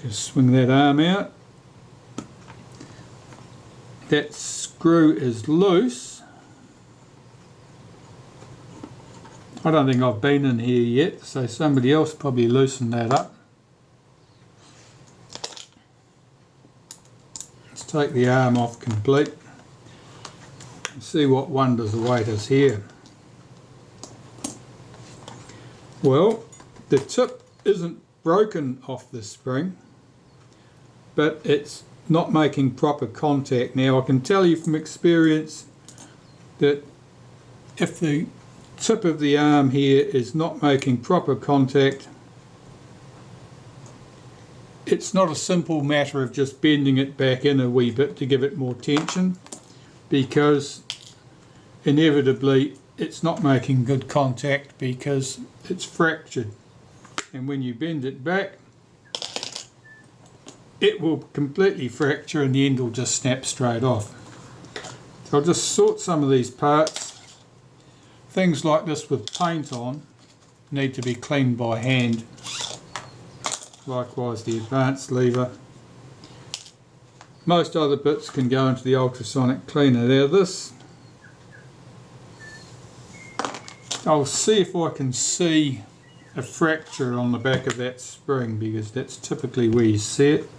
Just swing that arm out. That screw is loose. I don't think I've been in here yet, so somebody else probably loosened that up. Let's take the arm off complete and see what wonders await us here. Well, the tip isn't broken off the spring, but it's not making proper contact. Now I can tell you from experience that if the tip of the arm here is not making proper contact, it's not a simple matter of just bending it back in a wee bit to give it more tension, because inevitably it's not making good contact because it's fractured, and when you bend it back it will completely fracture and the end will just snap straight off. So I'll just sort some of these parts. Things like this with paint on need to be cleaned by hand. Likewise the advanced lever. Most other bits can go into the ultrasonic cleaner. Now this, I'll see if I can see a fracture on the back of that spring, because that's typically where you see it.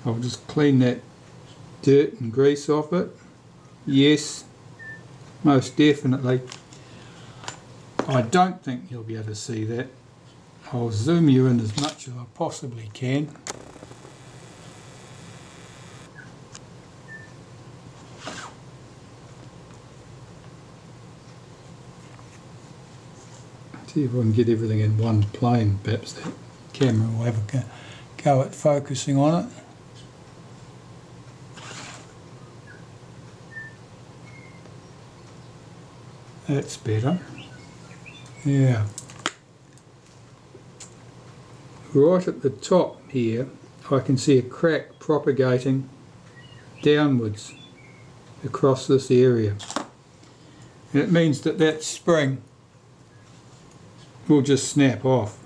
I'll just clean that dirt and grease off it. Yes, most definitely. I don't think you'll be able to see that. I'll zoom you in as much as I possibly can. See if I can get everything in one plane. Perhaps that camera will have a go at focusing on it. That's better. Yeah. Right at the top here, I can see a crack propagating downwards across this area. And it means that that spring will just snap off.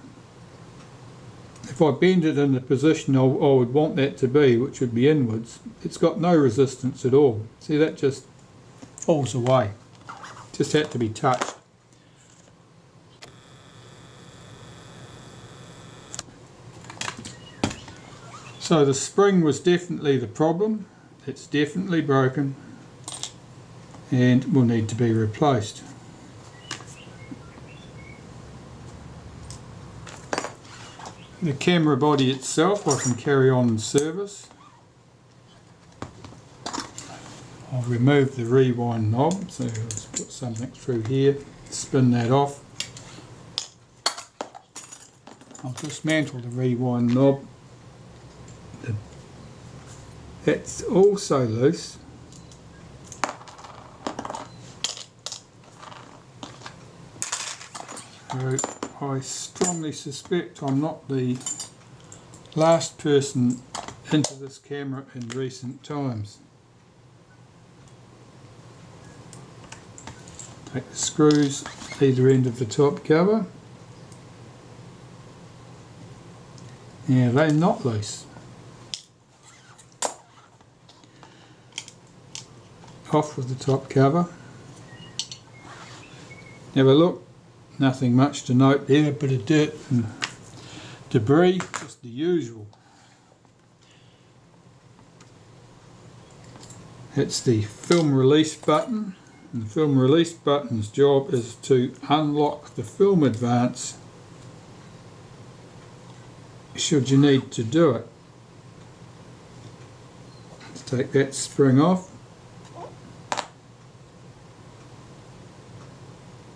If I bend it in the position I would want that to be, which would be inwards, it's got no resistance at all. See, that just falls away. Just had to be touched. So the spring was definitely the problem. It's definitely broken and will need to be replaced. The camera body itself I can carry on and service. I'll remove the rewind knob, so let's put something through here, spin that off. I'll dismantle the rewind knob. That's also loose. So I strongly suspect I'm not the last person into this camera in recent times. Take the screws either end of the top cover. Yeah, they're not loose. Off with the top cover. Have a look. Nothing much to note there, a bit of dirt and debris, just the usual. It's the film release button. And the film release button's job is to unlock the film advance should you need to do it. Let's take that spring off.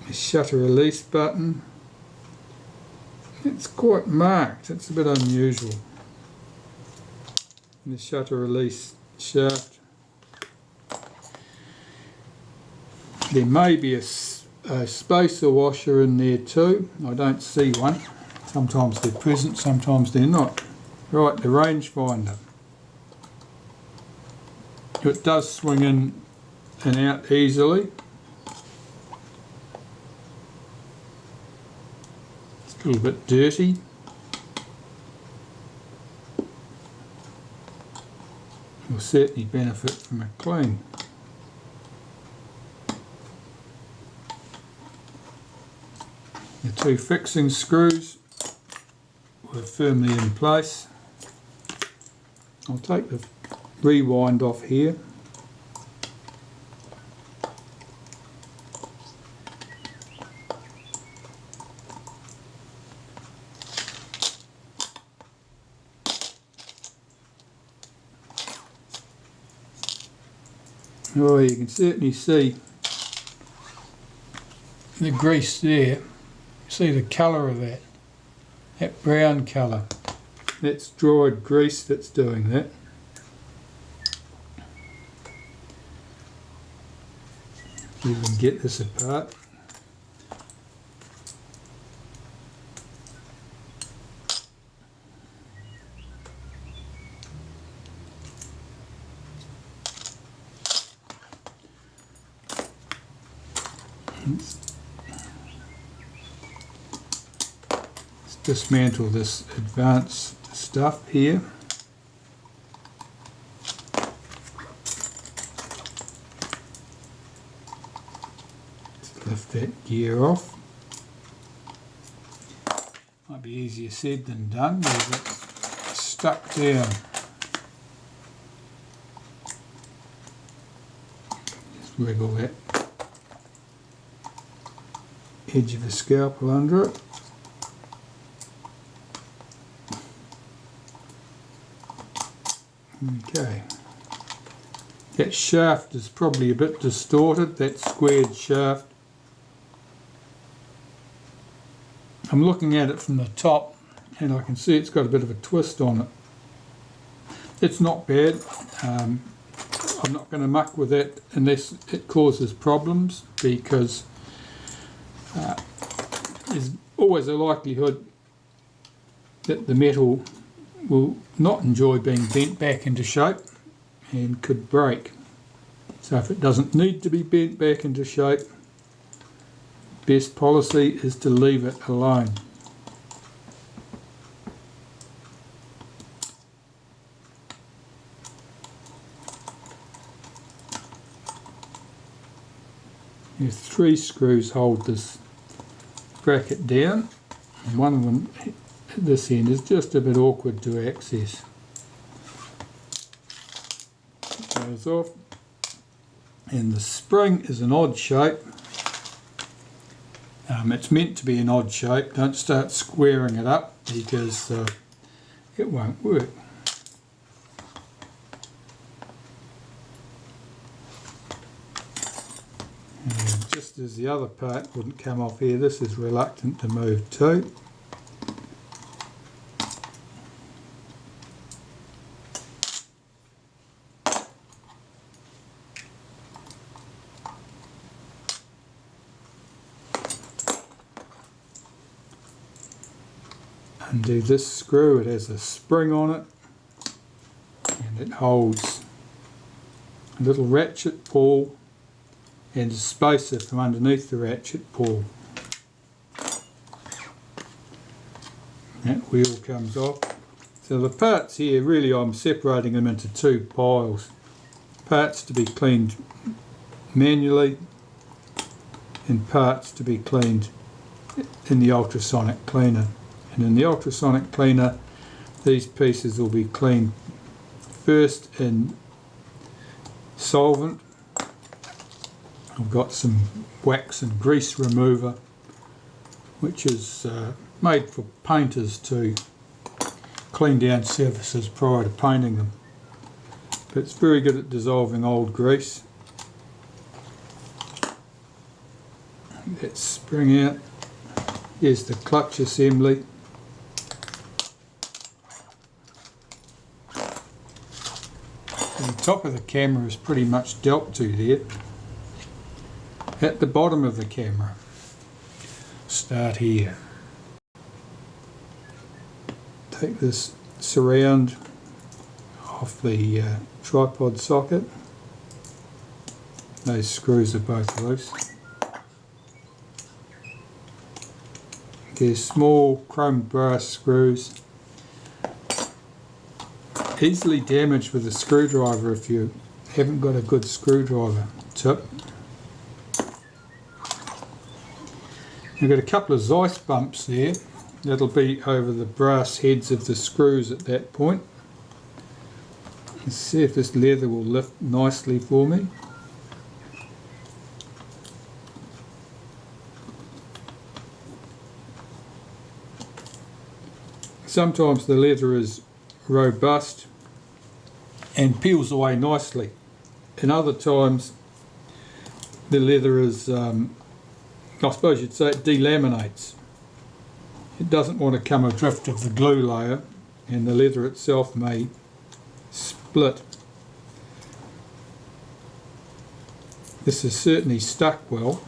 The shutter release button. It's quite marked, it's a bit unusual. The shutter release shaft. There may be a spacer washer in there too. I don't see one. Sometimes they're present, sometimes they're not. Right, the rangefinder. It does swing in and out easily. It's a little bit dirty. will certainly benefit from a clean. The two fixing screws were firmly in place. I'll take the rewind off here. Oh, you can certainly see the grease there. See the colour of that brown colour. That's dried grease that's doing that. See if we can get this apart. Let's dismantle this advanced stuff here. Let's lift that gear off. Might be easier said than done because it's stuck down. Just wiggle that edge of the scalpel under it. Okay, that shaft is probably a bit distorted, that squared shaft. I'm looking at it from the top and I can see it's got a bit of a twist on it. It's not bad. I'm not going to muck with that unless it causes problems, because there's always a likelihood that the metal will not enjoy being bent back into shape and could break. So if it doesn't need to be bent back into shape, best policy is to leave it alone. There's 3 screws hold this bracket down, and one of them at this end is just a bit awkward to access. It goes off, and the spring is an odd shape. It's meant to be an odd shape. Don't start squaring it up because it won't work. And just as the other part wouldn't come off here, this is reluctant to move too. Undo this screw, it has a spring on it and it holds a little ratchet pawl and a spacer from underneath the ratchet pawl. That wheel comes off. So the parts here, really I'm separating them into 2 piles. Parts to be cleaned manually and parts to be cleaned in the ultrasonic cleaner. And in the ultrasonic cleaner, these pieces will be cleaned first in solvent. I've got some wax and grease remover, which is made for painters to clean down surfaces prior to painting them. But it's very good at dissolving old grease. Let's spring out. Here's the clutch assembly. The top of the camera is pretty much dealt to there. At the bottom of the camera, start here. Take this surround off the tripod socket. Those screws are both loose. There's small chrome brass screws easily damaged with a screwdriver if you haven't got a good screwdriver tip. You've got a couple of Zeiss bumps there. That'll be over the brass heads of the screws at that point. Let's see if this leather will lift nicely for me. Sometimes the leather is robust and peels away nicely, and other times the leather is, I suppose you'd say, it delaminates. It doesn't want to come adrift of the glue layer, and the leather itself may split. This is certainly stuck well.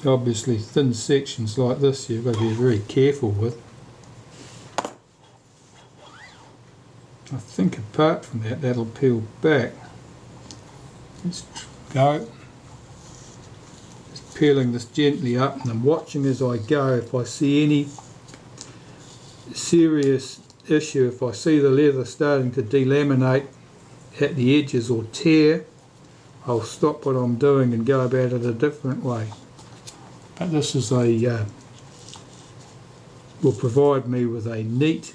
Obviously thin sections like this you've got to be very careful with. I think apart from that, that'll peel back. Let's go. Just peeling this gently up, and I'm watching as I go. If I see any serious issue, if I see the leather starting to delaminate at the edges or tear, I'll stop what I'm doing and go about it a different way. But this is will provide me with a neat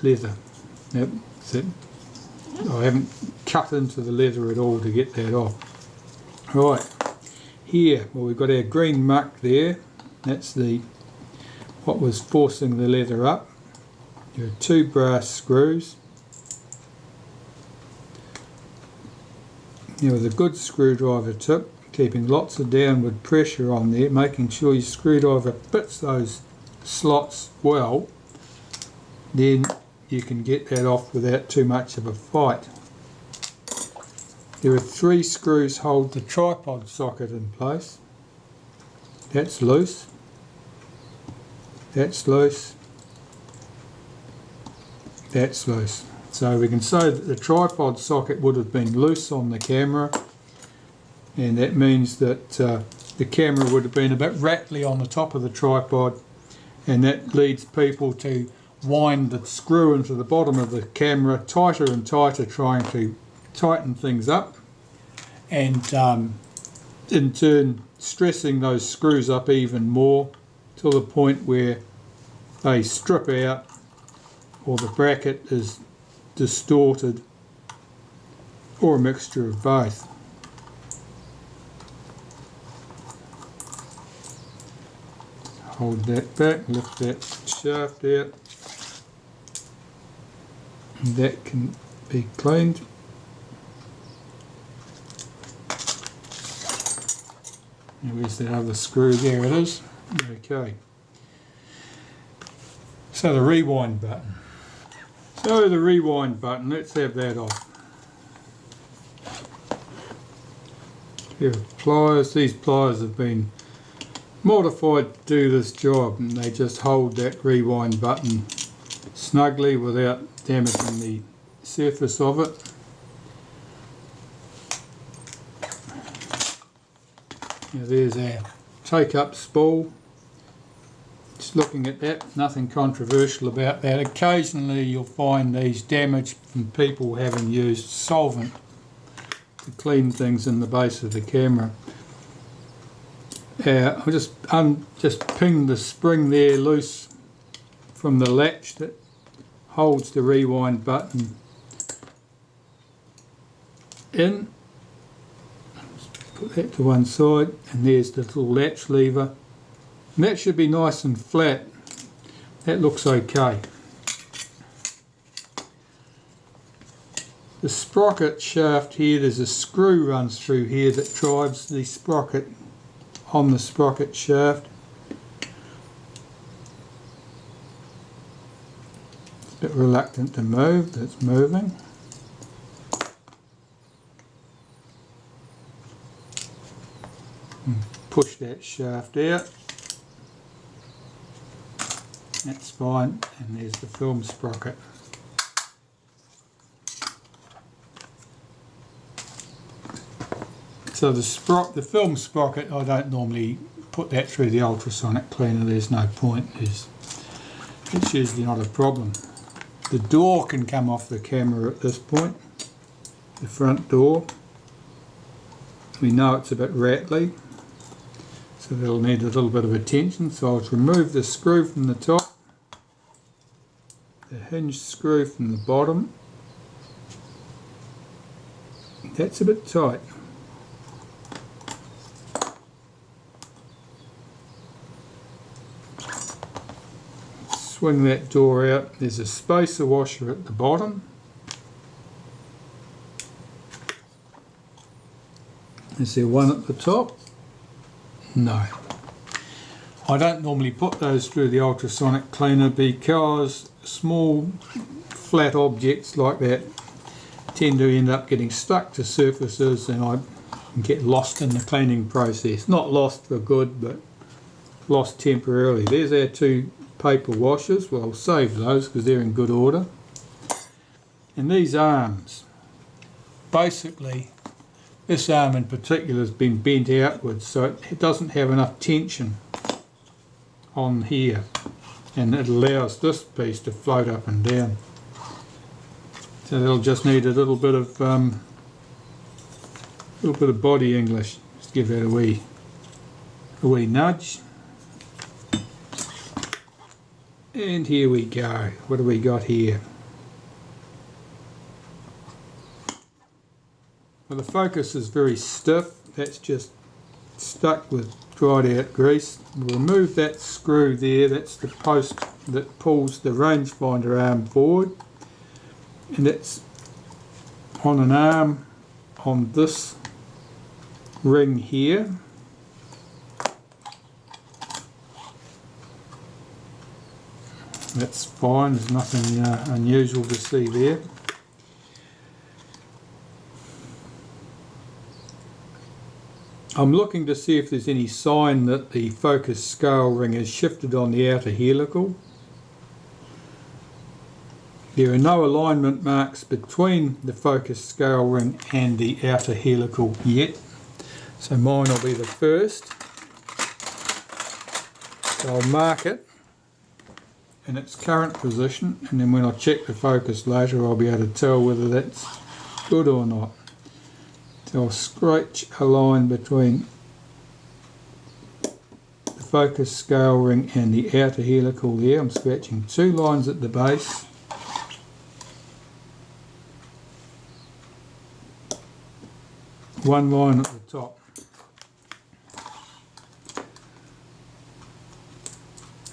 leather. Yep, I haven't cut into the leather at all to get that off. Right, here, well, we've got our green muck there. That's what was forcing the leather up. There are 2 brass screws. Now, with a good screwdriver tip, keeping lots of downward pressure on there, making sure your screwdriver fits those slots well, then you can get that off without too much of a fight. There are 3 screws hold the tripod socket in place. That's loose. That's loose. That's loose. So we can say that the tripod socket would have been loose on the camera, and that means that the camera would have been a bit rattly on the top of the tripod, and that leads people to wind the screw into the bottom of the camera tighter and tighter, trying to tighten things up, and in turn stressing those screws up even more to the point where they strip out or the bracket is distorted, or a mixture of both. Hold that back, lift that shaft out, and that can be cleaned. Now, where's that other screw? There it is. Okay. So the rewind button. So the rewind button, let's have that off. A pair of pliers. These pliers have been modified to do this job, and they just hold that rewind button snugly without damaging the surface of it. Now there's our take-up spool. Just looking at that, nothing controversial about that. Occasionally you'll find these damaged from people having used solvent to clean things in the base of the camera. I'll just ping the spring there loose from the latch that holds the rewind button in. Just put that to one side, and there's the little latch lever. And that should be nice and flat. That looks okay. The sprocket shaft here, there's a screw runs through here that drives the sprocket on the sprocket shaft. It's a bit reluctant to move, but it's moving. And push that shaft out. That's fine, and there's the film sprocket. So the film sprocket, I don't normally put that through the ultrasonic cleaner, there's no point, it's usually not a problem. The door can come off the camera at this point, the front door. We know it's a bit rattly, so that'll need a little bit of attention, so I'll remove the screw from the top, the hinge screw from the bottom. That's a bit tight. Swing that door out. There's a spacer washer at the bottom. Is there one at the top? No. I don't normally put those through the ultrasonic cleaner because small flat objects like that tend to end up getting stuck to surfaces and I get lost in the cleaning process. Not lost for good, but lost temporarily. There's our two paper washers. Well, I'll save those because they're in good order. And these arms, basically this arm in particular has been bent outwards, so it doesn't have enough tension on here, and it allows this piece to float up and down. So they'll just need a little bit of body English. Just give that a wee nudge. And here we go. What do we got here? Well, the focus is very stiff. That's just stuck with dried out grease. We'll remove that screw there. That's the post that pulls the rangefinder arm forward. And it's on an arm on this ring here. That's fine, there's nothing unusual to see there. I'm looking to see if there's any sign that the focus scale ring is shifted on the outer helical. There are no alignment marks between the focus scale ring and the outer helical yet, so mine will be the first. So I'll mark it in its current position, and then when I check the focus later I'll be able to tell whether that's good or not. So I'll scratch a line between the focus scale ring and the outer helical there. I'm scratching two lines at the base. One line at the top.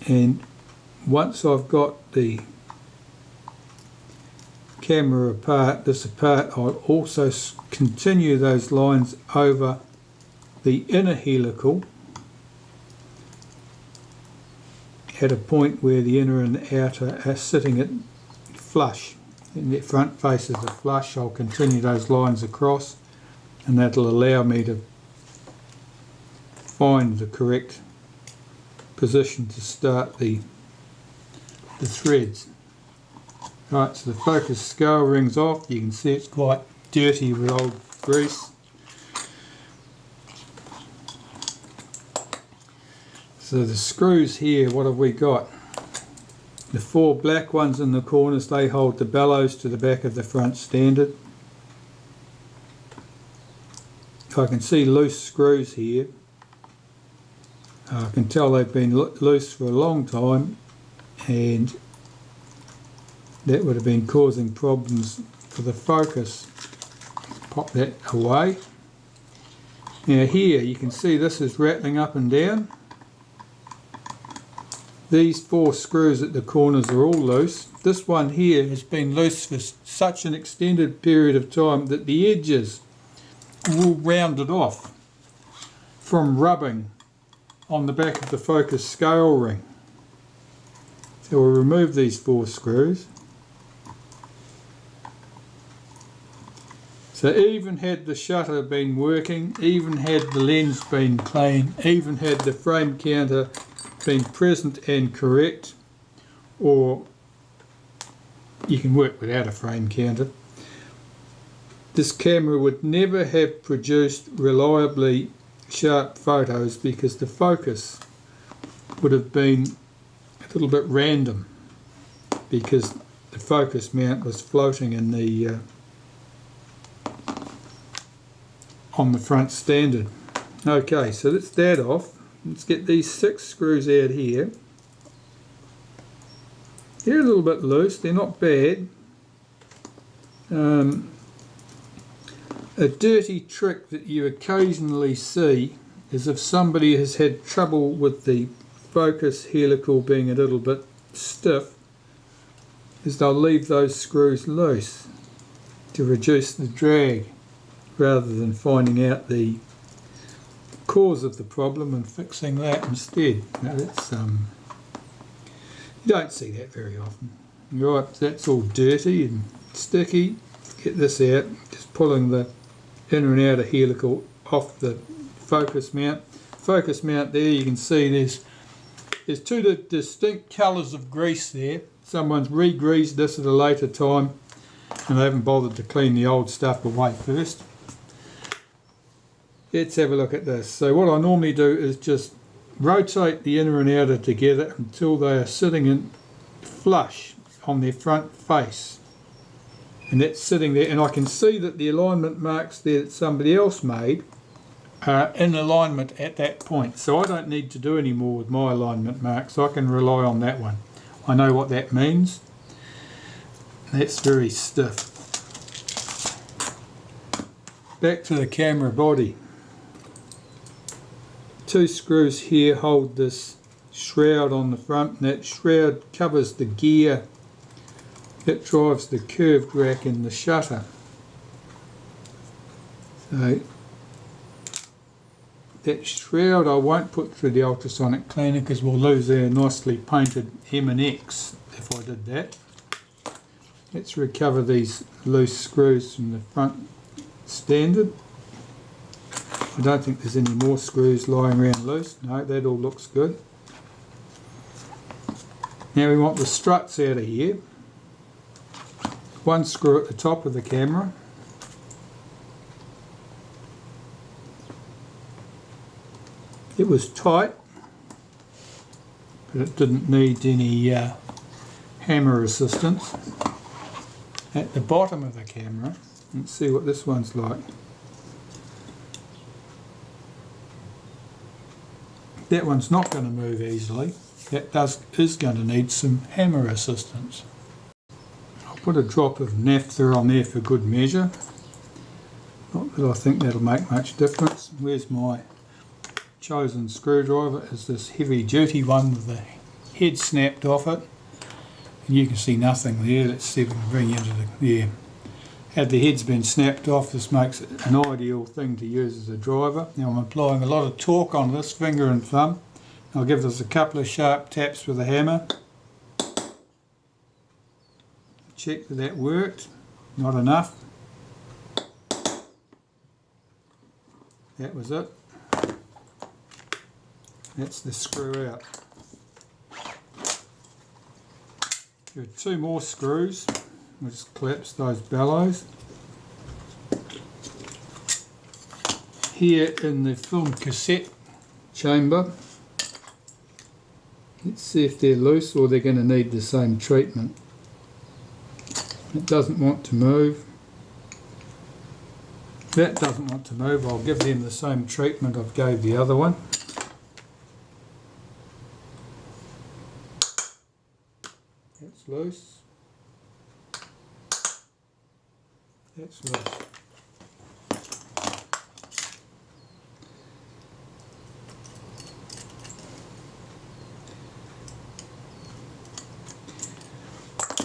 And once I've got the camera this apart, I'll also continue those lines over the inner helical at a point where the inner and the outer are sitting at flush, and the front faces are flush. I'll continue those lines across, and that'll allow me to find the correct position to start the threads. Right, so the focus scale ring's off. You can see it's quite dirty with old grease. So the screws here, what have we got? The four black ones in the corners, they hold the bellows to the back of the front standard. I can see loose screws here. I can tell they've been loose for a long time, and that would have been causing problems for the focus. Pop that away. Now here you can see this is rattling up and down. These four screws at the corners are all loose. This one here has been loose for such an extended period of time that the edges are all rounded off from rubbing on the back of the focus scale ring. So we'll remove these four screws. So even had the shutter been working, even had the lens been clean, even had the frame counter been present and correct, or you can work without a frame counter, this camera would never have produced reliably sharp photos because the focus would have been a little bit random because the focus mount was floating in the on the front standard. Okay, so that's that off. Let's get these 6 screws out here. They're a little bit loose, they're not bad. A dirty trick that you occasionally see is if somebody has had trouble with the focus helical being a little bit stiff, is they'll leave those screws loose to reduce the drag rather than finding out the cause of the problem and fixing that instead. Now that's you don't see that very often. Right, that's all dirty and sticky. Get this out, just pulling the inner and outer helical off the focus mount. Focus mount there, you can see there's 2 distinct colours of grease there. Someone's re-greased this at a later time and they haven't bothered to clean the old stuff away first. Let's have a look at this. So what I normally do is just rotate the inner and outer together until they are sitting in flush on their front face. And that's sitting there, and I can see that the alignment marks there that somebody else made are in alignment at that point. So I don't need to do any more with my alignment marks. I can rely on that one. I know what that means. That's very stiff. Back to the camera body. 2 screws here hold this shroud on the front, and that shroud covers the gear that drives the curved rack in the shutter. So that shroud I won't put through the ultrasonic cleaner because we'll lose our nicely painted M&X if I did that. Let's recover these loose screws from the front standard. I don't think there's any more screws lying around loose. No, that all looks good. Now we want the struts out of here. 1 screw at the top of the camera. It was tight, but it didn't need any hammer assistance. At the bottom of the camera, let's see what this one's like. That one's not going to move easily. That is going to need some hammer assistance. I'll put a drop of naphtha on there for good measure. Not that I think that'll make much difference. Where's my chosen screwdriver? Is this heavy duty one with the head snapped off it. And you can see nothing there. Let's see if we can bring you into the... Yeah. Had the heads been snapped off, this makes it an ideal thing to use as a driver. Now I'm applying a lot of torque on this finger and thumb. I'll give this a couple of sharp taps with a hammer. Check that that worked. Not enough. That was it. That's the screw out. There are 2 more screws. We'll just collapse those bellows. Here in the film cassette chamber, let's see if they're loose or they're going to need the same treatment. It doesn't want to move. That doesn't want to move. I'll give them the same treatment I've gave the other one. That's loose. That's loose.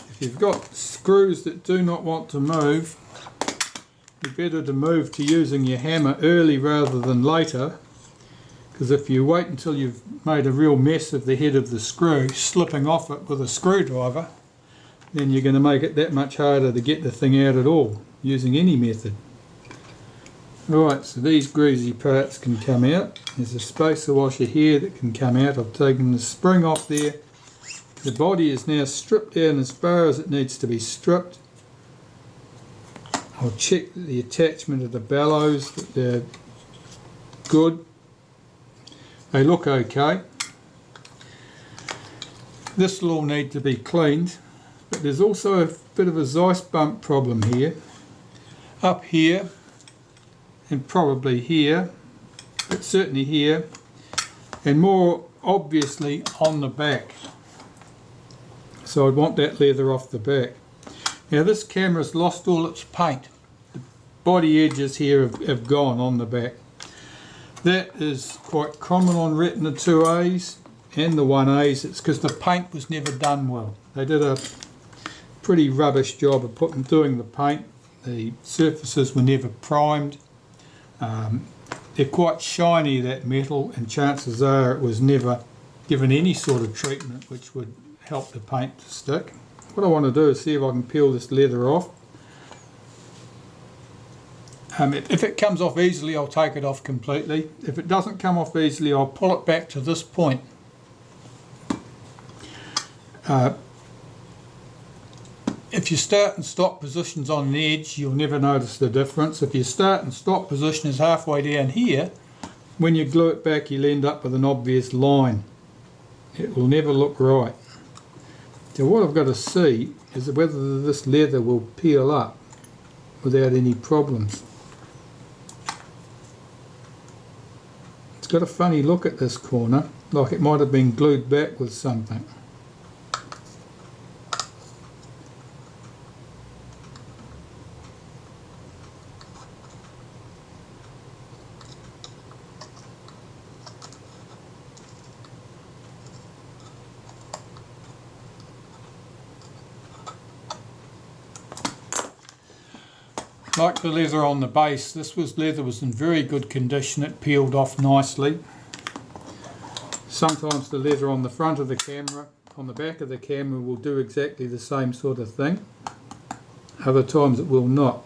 If you've got screws that do not want to move, you're better to move to using your hammer early rather than later, because if you wait until you've made a real mess of the head of the screw, slipping off it with a screwdriver, then you're going to make it that much harder to get the thing out at all, using any method. Right, so these greasy parts can come out. There's a spacer washer here that can come out. I've taken the spring off there. The body is now stripped down as far as it needs to be stripped. I'll check the attachment of the bellows, that they're good. They look okay. This will all need to be cleaned, but there's also a bit of a Zeiss bump problem here. Up here, and probably here, but certainly here, and more obviously on the back. So I'd want that leather off the back. Now this camera's lost all its paint. The body edges here have gone on the back. That is quite common on Retina IIas and the 1As. It's because the paint was never done well. They did a pretty rubbish job of doing the paint. The surfaces were never primed. They're quite shiny, that metal, and chances are it was never given any sort of treatment which would help the paint to stick. What I want to do is see if I can peel this leather off. If it comes off easily, I'll take it off completely. If it doesn't come off easily, I'll pull it back to this point. If you start and stop positions on an edge, you'll never notice the difference. If your start and stop position is halfway down here, when you glue it back, you'll end up with an obvious line. It will never look right. So what I've got to see is whether this leather will peel up without any problems. It's got a funny look at this corner, like it might have been glued back with something. Like the leather on the base, this leather was in very good condition. It peeled off nicely. Sometimes the leather on the front of the camera, on the back of the camera, will do exactly the same sort of thing. Other times it will not.